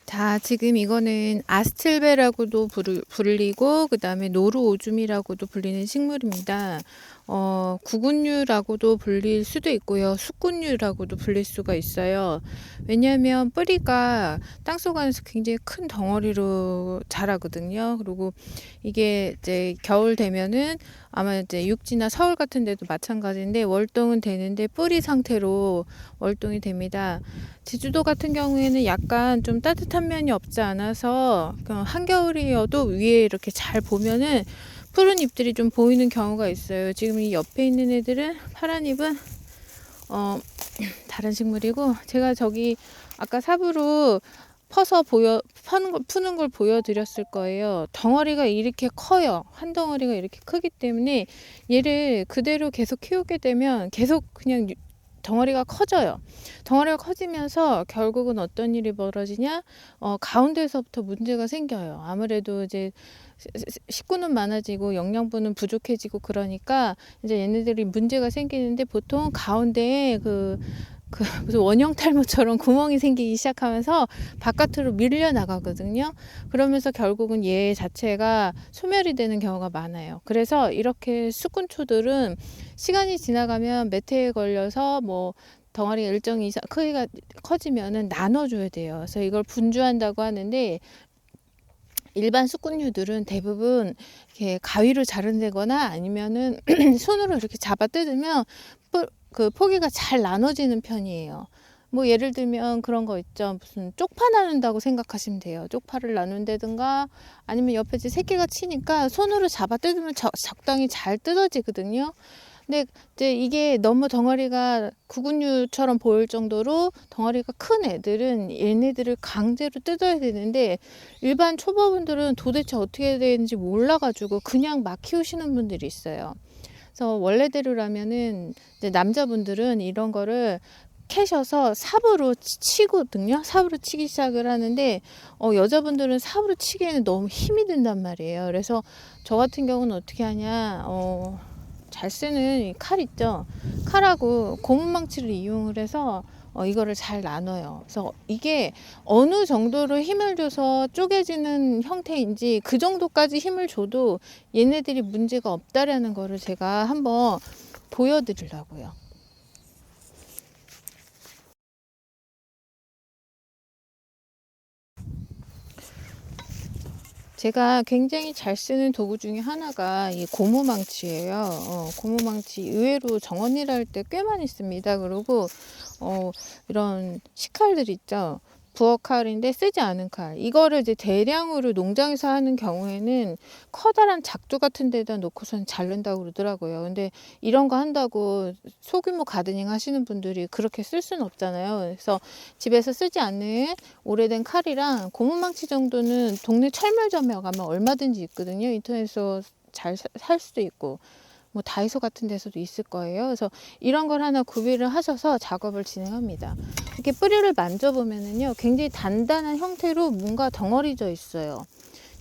자, 지금 이거는 아스틸베라고도 불리고, 그 다음에 노루오줌이라고도 불리는 식물입니다. 구근류라고도 불릴 수도 있고요. 숫근류라고도 불릴 수가 있어요. 왜냐하면 뿌리가 땅속 안에서 굉장히 큰 덩어리로 자라거든요. 그리고 이게 이제 겨울 되면은 아마 이제 육지나 서울 같은 데도 마찬가지인데 월동은 되는데 뿌리 상태로 월동이 됩니다. 제주도 같은 경우에는 약간 좀 따뜻한 면이 없지 않아서 한겨울이어도 위에 이렇게 잘 보면은 푸른 잎들이 좀 보이는 경우가 있어요. 지금 이 옆에 있는 애들은 파란 잎은 다른 식물이고, 제가 저기 아까 삽으로 퍼서 푸는 걸 보여드렸을 거예요. 덩어리가 이렇게 커요. 한 덩어리가 이렇게 크기 때문에 얘를 그대로 계속 키우게 되면 계속 그냥 덩어리가 커져요. 덩어리가 커지면서 결국은 어떤 일이 벌어지냐? 가운데서부터 문제가 생겨요. 아무래도 이제 식구는 많아지고 영양분은 부족해지고 그러니까 이제 얘네들이 문제가 생기는데, 보통 가운데에 무슨 원형 탈모처럼 구멍이 생기기 시작하면서 바깥으로 밀려 나가거든요. 그러면서 결국은 얘 자체가 소멸이 되는 경우가 많아요. 그래서 이렇게 수꾼초들은 시간이 지나가면 몇 해에 걸려서 뭐 덩어리가 일정 이상 크기가 커지면은 나눠줘야 돼요. 그래서 이걸 분주한다고 하는데, 일반 수꾼류들은 대부분 이렇게 가위로 자른다거나 아니면은 손으로 이렇게 잡아 뜯으면 그 포기가 잘 나눠지는 편이에요. 뭐 예를 들면 그런 거 있죠. 무슨 쪽파 나눈다고 생각하시면 돼요. 쪽파를 나눈다든가 아니면 옆에 이제 새끼가 치니까 손으로 잡아 뜯으면 적당히 잘 뜯어지거든요. 근데 이제 이게 너무 덩어리가 구근류처럼 보일 정도로 덩어리가 큰 애들은 얘네들을 강제로 뜯어야 되는데, 일반 초보분들은 도대체 어떻게 해야 되는지 몰라가지고 그냥 막 키우시는 분들이 있어요. 그래서 원래대로라면은 이제 남자분들은 이런 거를 캐셔서 삽으로 치거든요. 삽으로 치기 시작을 하는데, 여자분들은 삽으로 치기에는 너무 힘이 든단 말이에요. 그래서 저 같은 경우는 어떻게 하냐, 잘 쓰는 칼 있죠. 칼하고 고무망치를 이용을 해서 이거를 잘 나눠요. 그래서 이게 어느 정도로 힘을 줘서 쪼개지는 형태인지, 그 정도까지 힘을 줘도 얘네들이 문제가 없다라는 거를 제가 한번 보여드리려고요. 제가 굉장히 잘 쓰는 도구 중에 하나가 이 고무망치예요. 고무망치 의외로 정원일 할 때 꽤 많이 씁니다. 그리고 이런 식칼들 있죠. 부엌칼인데 쓰지 않은 칼. 이거를 이제 대량으로 농장에서 하는 경우에는 커다란 작두 같은 데다 놓고선 자른다고 그러더라고요. 근데 이런 거 한다고 소규모 가드닝 하시는 분들이 그렇게 쓸 수는 없잖아요. 그래서 집에서 쓰지 않는 오래된 칼이랑 고무망치 정도는 동네 철물점에 가면 얼마든지 있거든요. 인터넷에서 잘 살 수도 있고 뭐 다이소 같은 데서도 있을 거예요. 그래서 이런 걸 하나 구비를 하셔서 작업을 진행합니다. 이렇게 뿌리를 만져보면은요, 굉장히 단단한 형태로 뭔가 덩어리져 있어요.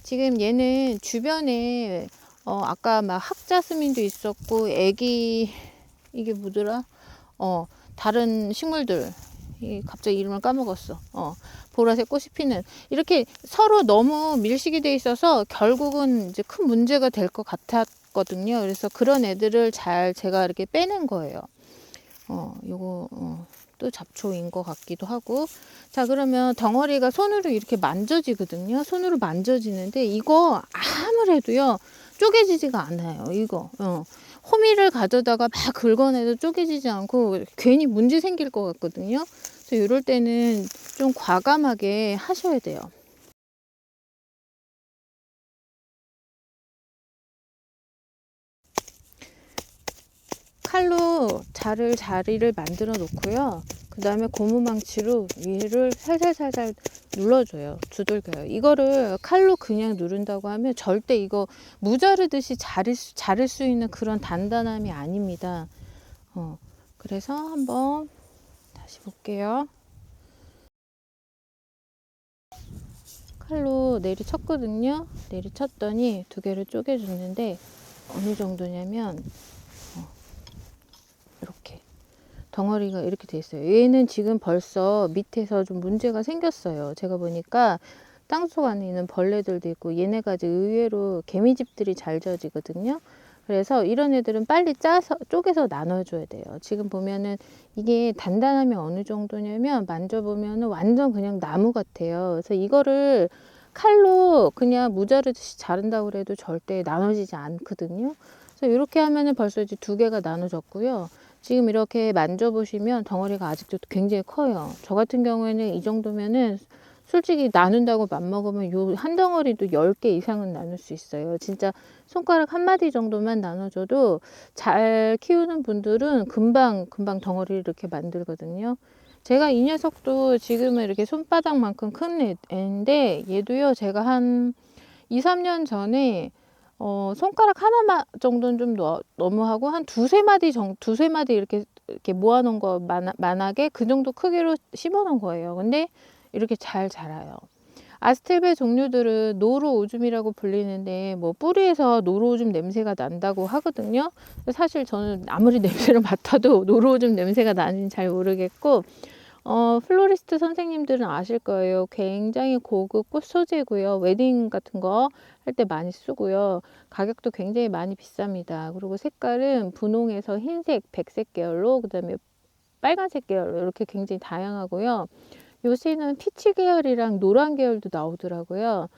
지금 얘는 주변에 아까 막 학자스민도 있었고, 애기 이게 뭐더라? 다른 식물들, 갑자기 이름을 까먹었어. 보라색 꽃이 피는, 이렇게 서로 너무 밀식이 돼 있어서 결국은 이제 큰 문제가 될 것 같았거든요. 그래서 그런 애들을 잘 제가 이렇게 빼낸 거예요. 요거 또 잡초인 것 같기도 하고. 자, 그러면 덩어리가 손으로 이렇게 만져지거든요. 손으로 만져지는데 이거 아무래도요 쪼개지지가 않아요. 이거 호미를 가져다가 막 긁어내도 쪼개지지 않고 괜히 문제 생길 것 같거든요. 그래서 이럴 때는 좀 과감하게 하셔야 돼요. 칼로 자를 자리를 만들어 놓고요. 그 다음에 고무망치로 위를 살살살살 눌러줘요. 두들겨요. 이거를 칼로 그냥 누른다고 하면 절대 이거 무자르듯이 자를 수 있는 그런 단단함이 아닙니다. 그래서 한번 다시 볼게요. 칼로 내리쳤거든요. 내리쳤더니 두 개를 쪼개줬는데 어느 정도냐면 이렇게 덩어리가 이렇게 돼 있어요. 얘는 지금 벌써 밑에서 좀 문제가 생겼어요. 제가 보니까 땅속 안에 있는 벌레들도 있고 얘네가 이제 의외로 개미집들이 잘 져지거든요. 그래서 이런 애들은 빨리 쪼개서 나눠줘야 돼요. 지금 보면은 이게 단단함이 어느 정도냐면 만져보면은 완전 그냥 나무 같아요. 그래서 이거를 칼로 그냥 무자르듯이 자른다고 해도 절대 나눠지지 않거든요. 그래서 이렇게 하면은 벌써 이제 두 개가 나눠졌고요. 지금 이렇게 만져보시면 덩어리가 아직도 굉장히 커요. 저 같은 경우에는 이 정도면은 솔직히 나눈다고 맘먹으면 요 한 덩어리도 10개 이상은 나눌 수 있어요. 진짜 손가락 한 마디 정도만 나눠줘도 잘 키우는 분들은 금방 덩어리를 이렇게 만들거든요. 제가 이 녀석도 지금은 이렇게 손바닥만큼 큰 애인데 얘도요, 제가 한 2, 3년 전에 손가락 하나 정도는 좀 너무하고 한 두세 마디 이렇게 모아놓은 거 만하게 그 정도 크기로 심어 놓은 거예요. 근데 이렇게 잘 자라요. 아스텔베 종류들은 노루오줌이라고 불리는데 뭐 뿌리에서 노루오줌 냄새가 난다고 하거든요. 사실 저는 아무리 냄새를 맡아도 노루오줌 냄새가 나는지 잘 모르겠고, 플로리스트 선생님들은 아실 거예요. 굉장히 고급 꽃 소재고요. 웨딩 같은 거 할 때 많이 쓰고요. 가격도 굉장히 많이 비쌉니다. 그리고 색깔은 분홍에서 흰색, 백색 계열로, 그 다음에 빨간색 계열로 이렇게 굉장히 다양하고요. 요새는 피치 계열이랑 노란 계열도 나오더라고요.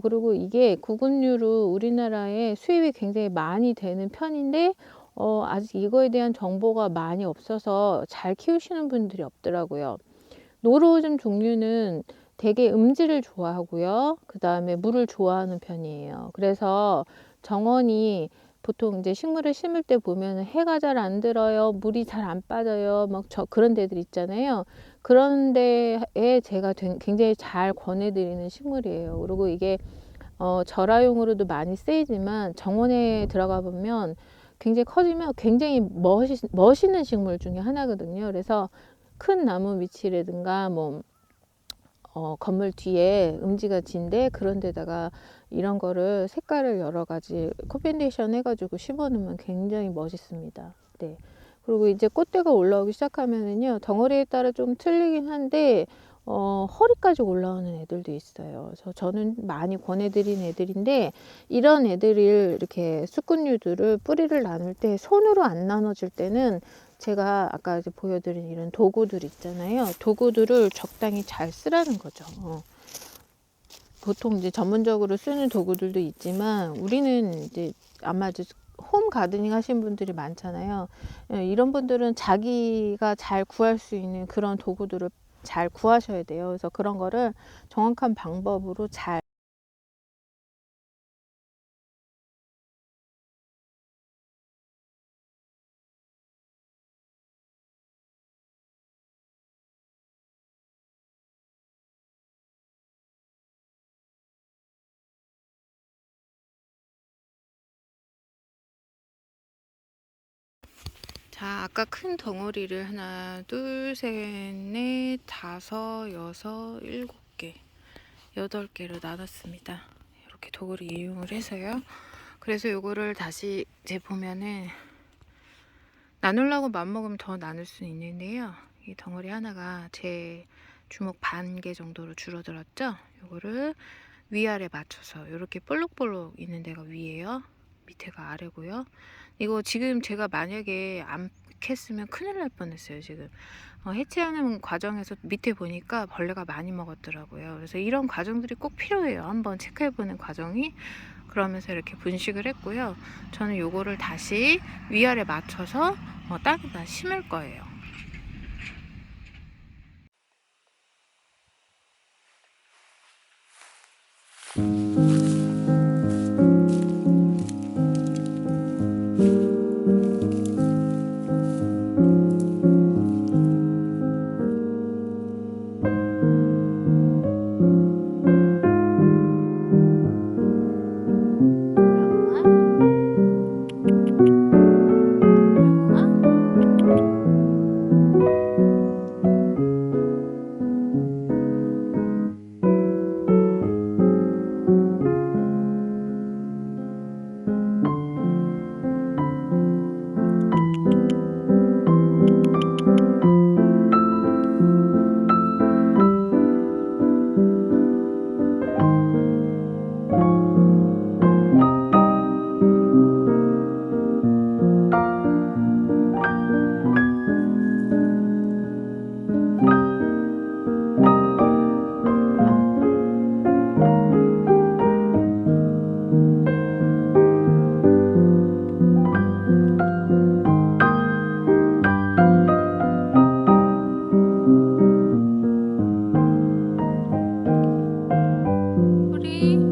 그리고 이게 구근류로 우리나라에 수입이 굉장히 많이 되는 편인데, 아직 이거에 대한 정보가 많이 없어서 잘 키우시는 분들이 없더라고요. 노루오줌 종류는 되게 음지를 좋아하고요. 그 다음에 물을 좋아하는 편이에요. 그래서 정원이 보통 이제 식물을 심을 때 보면 해가 잘 안 들어요. 물이 잘 안 빠져요. 막 그런 데들 있잖아요. 그런 데에 제가 굉장히 잘 권해드리는 식물이에요. 그리고 이게 절화용으로도 많이 쓰이지만 정원에 들어가 보면 굉장히 커지면 굉장히 멋있는 식물 중에 하나거든요. 그래서 큰 나무 위치라든가 뭐 건물 뒤에 음지가 진데 그런 데다가 이런 거를 색깔을 여러 가지 코펜데이션 해가지고 심어 놓으면 굉장히 멋있습니다. 네. 그리고 이제 꽃대가 올라오기 시작하면은요, 덩어리에 따라 좀 틀리긴 한데 허리까지 올라오는 애들도 있어요. 그래서 저는 많이 권해드린 애들인데, 이런 애들을 이렇게 수꾼류들을 뿌리를 나눌 때 손으로 안 나눠질 때는 제가 아까 이제 보여드린 이런 도구들 있잖아요. 도구들을 적당히 잘 쓰라는 거죠. 보통 이제 전문적으로 쓰는 도구들도 있지만 우리는 이제 아마 이제 홈 가드닝 하신 분들이 많잖아요. 이런 분들은 자기가 잘 구할 수 있는 그런 도구들을 잘 구하셔야 돼요. 그래서 그런 거를 정확한 방법으로 잘 자, 아까 큰 덩어리를 하나, 둘, 셋, 넷, 다섯, 여섯, 일곱 개, 8개로 나눴습니다. 이렇게 도구를 이용을 해서요. 그래서 요거를 다시 이제 보면은 나누려고 맘먹으면 더 나눌 수는 있는데요. 이 덩어리 하나가 제 주먹 반 개 정도로 줄어들었죠. 요거를 위아래 맞춰서 이렇게 볼록볼록 있는 데가 위에요. 밑에가 아래고요. 이거 지금 제가 만약에 안 캤으면 큰일 날 뻔했어요. 지금 해체하는 과정에서 밑에 보니까 벌레가 많이 먹었더라고요. 그래서 이런 과정들이 꼭 필요해요. 한번 체크해보는 과정이. 그러면서 이렇게 분식을 했고요. 저는 요거를 다시 위아래 맞춰서 땅에다 심을 거예요. 뿌리